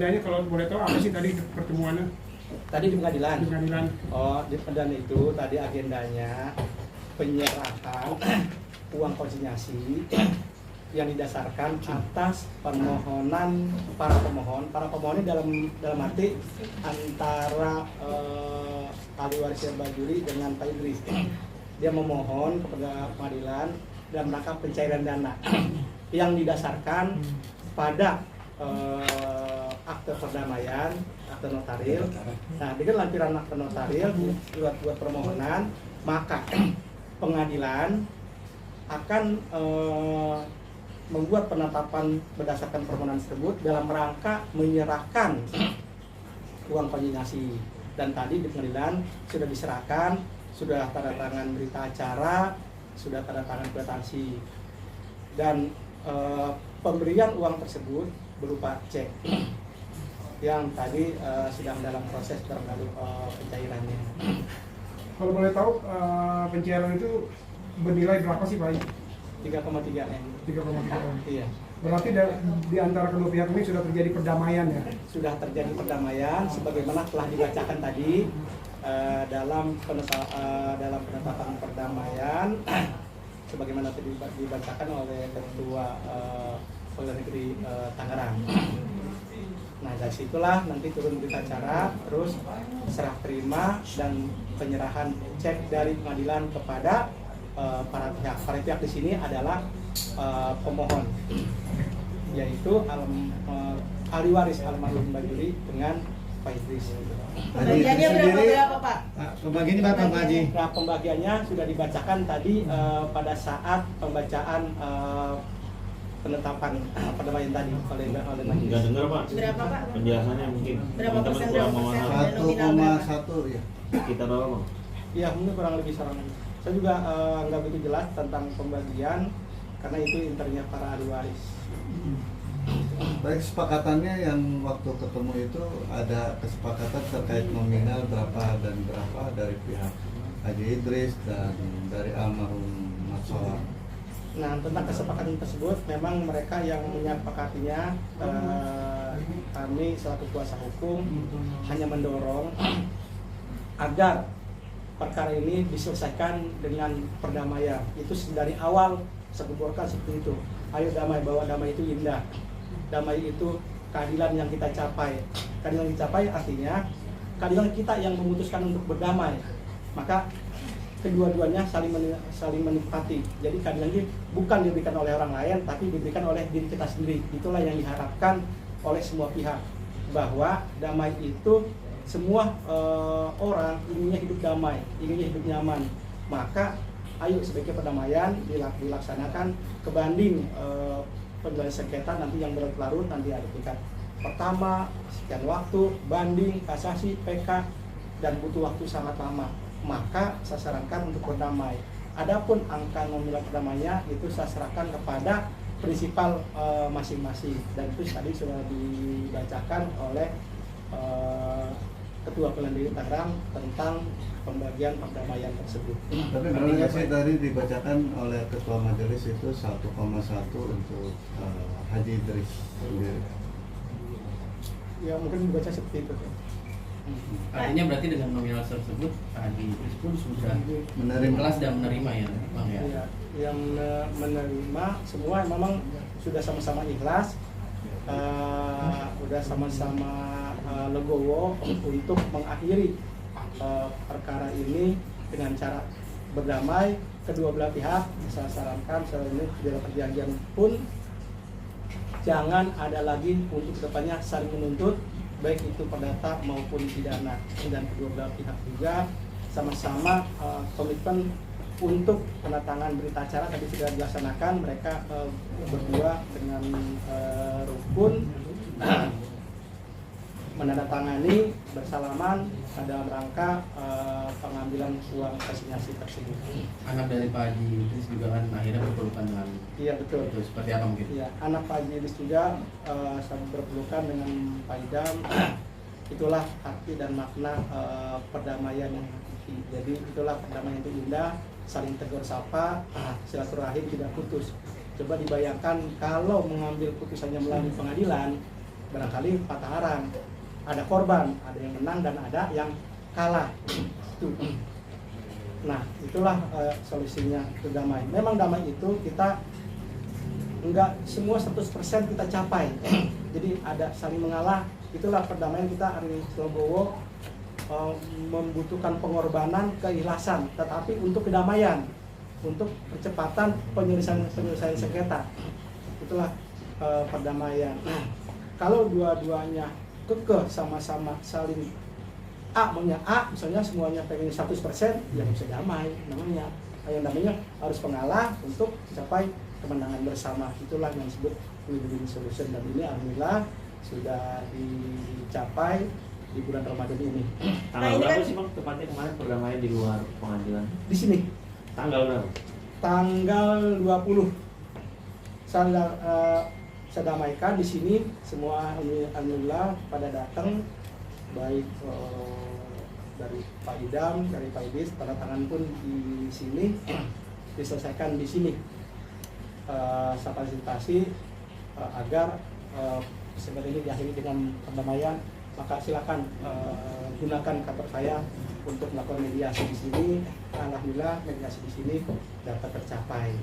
agendanya kalau boleh tahu apa sih tadi pertemuannya? Tadi di pengadilan. Di pengadilan. Oh, di pengadilan itu tadi agendanya penyerahan uang konsinyasi yang didasarkan atas permohonan para pemohon. Para pemohon ini dalam arti antara ahli waris Bajuri dengan Pak Idris. Dia memohon kepada pengadilan dalam rangka pencairan dana yang didasarkan pada akte perdamaian, akte notaril. Nah, dengan lampiran akte notaril buat permohonan, maka pengadilan akan membuat penetapan berdasarkan permohonan tersebut dalam rangka menyerahkan uang konsinyasi. Dan tadi di pengadilan sudah diserahkan, sudah tanda tangan berita acara, sudah tanda tangan kwitansi, dan pemberian uang tersebut berupa cek yang tadi sedang dalam proses barangkali pencairannya. Kalau boleh tahu pencairan itu bernilai berapa sih Pak? 3,3 M. 3,3 M. Iya. Berarti di antara kedua pihak ini sudah terjadi perdamaian ya? Sudah terjadi perdamaian sebagaimana telah dibacakan tadi dalam penetapan perdamaian sebagaimana tadi dibacakan oleh Ketua Pengadilan Negeri Tangerang. Nah, dari situlah nanti turun berita acara, terus serah terima dan penyerahan cek dari pengadilan kepada para pihak. Para pihak di sini adalah pemohon, yaitu ahli waris almarhum Bajuri dengan Pak Idris. Pembagiannya berapa Pak? Pembagiannya berapa Pak Haji? Nah, pembagiannya sudah dibacakan tadi pada saat pembacaan penetapan perdamaian tadi oleh majelis. Nggak dengar Pak? Berapa Pak? Penjelasannya mungkin. Berapa persen? Teman-teman kurang memahami. 1,1 ya. Kita berapa Bang? Iya, mungkin kurang lebih sarangan. Saya juga nggak begitu jelas tentang pembagian karena itu internya para ahli waris. Baik, kesepakatannya yang waktu ketemu itu ada kesepakatan terkait nominal berapa dan berapa dari pihak Haji Idris dan dari almarhum Mas Solar. Nah, tentang kesepakatan tersebut memang mereka yang menyepakatinya, kami selaku kuasa hukum hanya mendorong agar perkara ini diselesaikan dengan perdamaian. Itu dari awal saya kumpulkan seperti itu. Ayo damai, bahwa damai itu indah. Damai itu keadilan yang kita capai. Keadilan yang dicapai artinya keadilan kita yang memutuskan untuk berdamai. Maka kedua-duanya saling menikmati. Jadi keadilan ini bukan diberikan oleh orang lain, tapi diberikan oleh diri kita sendiri. Itulah yang diharapkan oleh semua pihak, bahwa damai itu semua orang inginnya hidup damai, inginnya hidup nyaman. Maka ayo sebaiknya perdamaian dilaksanakan kebanding penyelesaian sengketa nanti yang berlarut nanti ada tingkat pertama, sekian waktu, banding, kasasi, PK, dan butuh waktu sangat lama. Maka saya sarankan untuk berdamai. Adapun angka nominal perdamaiannya itu saya serahkan kepada prinsipal masing-masing, dan itu tadi sudah dibacakan oleh Ketua Pengadilan Negeri Tangerang tentang pembagian perdamaian tersebut. Tapi berarti sih tadi dibacakan oleh Ketua Majelis itu 1,1 untuk Haji Idris sendiri. Ya mungkin dibaca seperti itu. Artinya berarti dengan nominal tersebut Pak Haji Idris pun sudah Menerima. ikhlas dan menerima ya Bang ya? Ya, yang menerima semua memang sudah sama-sama ikhlas, sudah sama-sama legowo untuk mengakhiri perkara ini dengan cara berdamai. Kedua belah pihak saya sarankan ini dalam perjanjian pun jangan ada lagi untuk kedepannya saling menuntut, baik itu perdata maupun pidana. Dan kedua belah pihak juga sama-sama komitmen untuk penatangan berita acara tadi sudah dilaksanakan. Mereka berdua dengan rukun menandatangani bersalaman dalam rangka pengambilan uang konsinyasi tersebut. Anak dari Pak Haji Idris juga kan akhirnya berpelukan dengan Iya betul. itu seperti apa mungkin? Iya, anak Pak Haji Idris juga berpelukan dengan Pak Idam. Itulah arti dan makna perdamaian yang hakiki. Jadi itulah perdamaian itu indah, saling tegur sapa, silaturahim tidak putus. Coba dibayangkan kalau mengambil putusannya melalui pengadilan, barangkali patah arang, ada korban, ada yang menang dan ada yang kalah. Itu. Nah, itulah solusinya untuk damai. Memang damai itu kita enggak semua 100% kita capai. Jadi ada saling mengalah. Itulah perdamaian kita Ari Wibowo membutuhkan pengorbanan, keikhlasan, tetapi untuk kedamaian, untuk percepatan penyelesaian sengketa. Itulah perdamaian. Nah, kalau dua-duanya kekeh sama-sama saling maunya misalnya semuanya pengen 100%, ya bisa damai namanya. Yang namanya harus pengalah untuk mencapai kemenangan bersama. Itulah yang disebut win-win solution, dan ini alhamdulillah sudah dicapai di bulan Ramadan ini. Tanggal ini berapa kan- sih Bang tepatnya kemarin perdamaian di luar pengadilan? Di sini Tanggal berapa? tanggal 20 saya damaikan di sini, semua alhamdulillah pada datang, baik dari Pak Idam, dari Pak Idis, tanda tangan pun di sini diselesaikan di sini. Saya fasilitasi agar segala ini diakhiri dengan perdamaian. Maka silakan gunakan kantor saya untuk melakukan mediasi di sini. Alhamdulillah mediasi di sini dapat tercapai.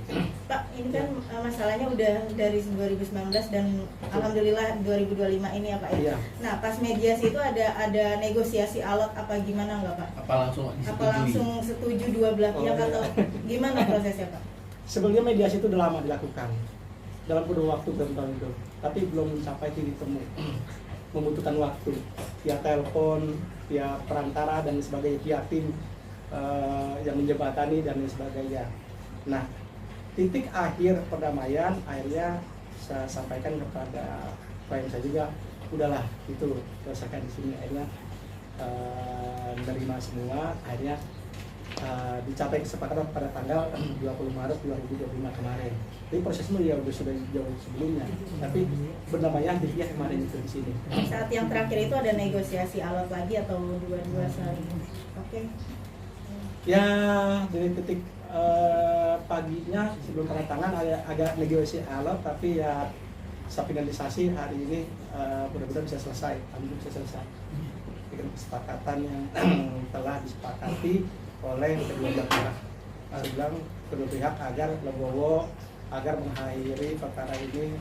Pak, ini kan masalahnya udah dari 2019 dan alhamdulillah 2025 ini ya Pak ya. Iya. Nah, pas mediasi itu ada negosiasi alat apa gimana nggak Pak? Apa langsung Apa disetujui? langsung setuju dua belah pihak Oh, iya. atau gimana prosesnya Pak? Sebelumnya mediasi itu udah lama dilakukan dalam kurun waktu bertahun itu, tapi belum mencapai titik temu. Membutuhkan waktu via telepon, via perantara dan sebagainya, via tim yang menjembatani dan sebagainya. Nah, titik akhir perdamaian akhirnya saya sampaikan kepada klien saya juga, udahlah itu selesaikan di sini. Akhirnya menerima semua, akhirnya dicapai kesepakatan pada tanggal 20 Maret 2025 kemarin. Jadi prosesnya ya sudah jauh sebelumnya, tapi berdamaian di pihak kemarin itu di sini. Saat yang terakhir itu ada negosiasi alat lagi atau dua-dua saling? Oke. Ya dari titik paginya sebelum tanda tangan agak negosiasi alat, tapi ya saya finalisasi hari ini mudah-mudahan bisa selesai, alhamdulillah bisa selesai dengan kesepakatan yang telah disepakati oleh kedua belah pihak. Saya bilang kedua pihak agar legowo, agar mengakhiri perkara ini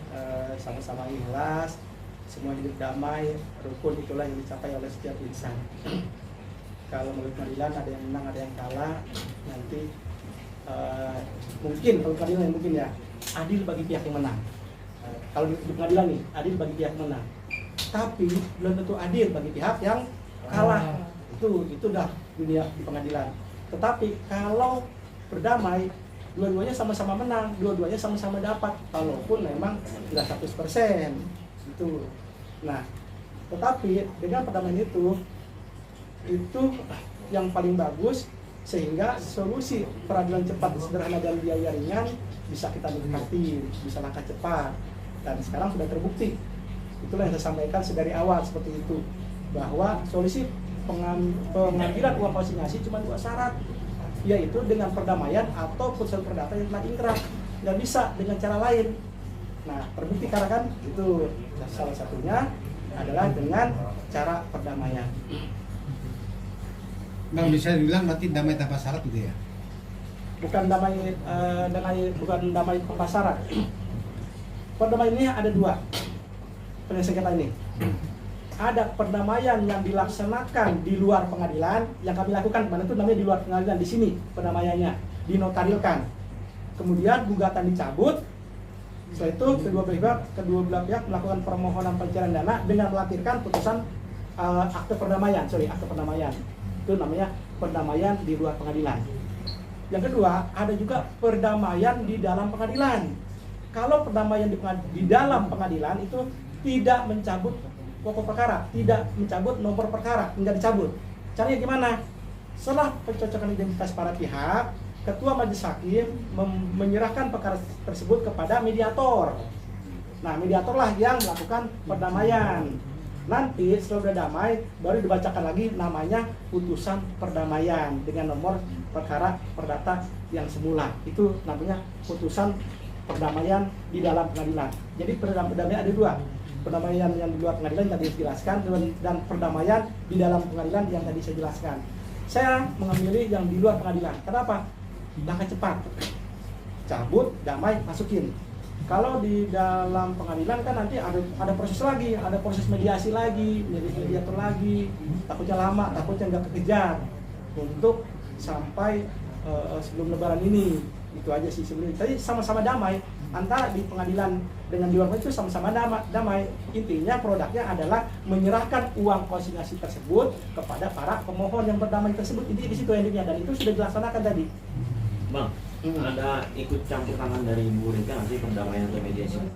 sama-sama ikhlas, semua hidup damai, rukun. Itulah yang dicapai oleh setiap insan. Kalau menurut pengadilan ada yang menang, ada yang kalah, nanti mungkin kalau pengadilan mungkin ya adil bagi pihak yang menang. Kalau di pengadilan nih adil bagi pihak yang menang, tapi belum tentu adil bagi pihak yang kalah. Itu dah dunia di pengadilan. Tetapi kalau berdamai, dua-duanya sama-sama menang, dua-duanya sama-sama dapat, walaupun memang nggak 100% itu. Nah, tetapi dengan perdamaian itu yang paling bagus, sehingga solusi peradilan cepat, sederhana dan biaya ringan bisa kita nikmati, bisa langkah cepat, dan sekarang sudah terbukti. Itulah yang saya sampaikan sedari awal seperti itu, bahwa solusi pengambilan uang konsinyasi cuma 2 syarat, yaitu dengan perdamaian atau putusan perdata yang telah ingkrah. Nggak bisa dengan cara lain. Nah, terbukti karena kan itu salah satunya adalah dengan cara perdamaian. Bang, bisa dibilang berarti damai tanpa syarat gitu ya? Bukan bukan damai tanpa syarat. Perdamaian ini ada 2 penyelesaian sengketa ini. Ada perdamaian yang dilaksanakan di luar pengadilan, yang kami lakukan kemarin itu namanya di luar pengadilan. Di sini perdamaiannya dinotarilkan, kemudian gugatan dicabut. Setelah itu kedua belah pihak melakukan permohonan pencairan dana dengan melampirkan putusan akte perdamaian. Itu namanya perdamaian di luar pengadilan. Yang kedua, ada juga perdamaian di dalam pengadilan. Kalau perdamaian di dalam pengadilan itu tidak mencabut pokok perkara, tidak mencabut nomor perkara, tidak dicabut. Caranya gimana? Setelah pencocokan identitas para pihak, ketua majelis hakim menyerahkan perkara tersebut kepada mediator. Nah, mediatorlah yang melakukan perdamaian. Nanti setelah sudah damai, baru dibacakan lagi namanya putusan perdamaian dengan nomor perkara perdata yang semula. Itu namanya putusan perdamaian di dalam pengadilan. Jadi perdamaian ada 2. perdamaian yang di luar pengadilan yang tadi dijelaskan dan perdamaian di dalam pengadilan yang tadi saya jelaskan. Saya mengambil yang di luar pengadilan. Kenapa? Langkah cepat, cabut, damai, masukin. Kalau di dalam pengadilan kan nanti ada proses lagi, ada proses mediasi lagi, menjadi mediator lagi, takutnya lama, takutnya nggak kekejar untuk sampai sebelum Lebaran ini. Itu aja sih sebenarnya. Tadi sama-sama damai antara di pengadilan dengan di luar itu sama-sama damai. Intinya produknya adalah menyerahkan uang konsinyasi tersebut kepada para pemohon yang berdamai tersebut. Intinya di situ endingnya dan itu sudah dilaksanakan tadi. Bang, ada ikut campur tangan dari Bu Rika nanti perdamaian atau mediasi?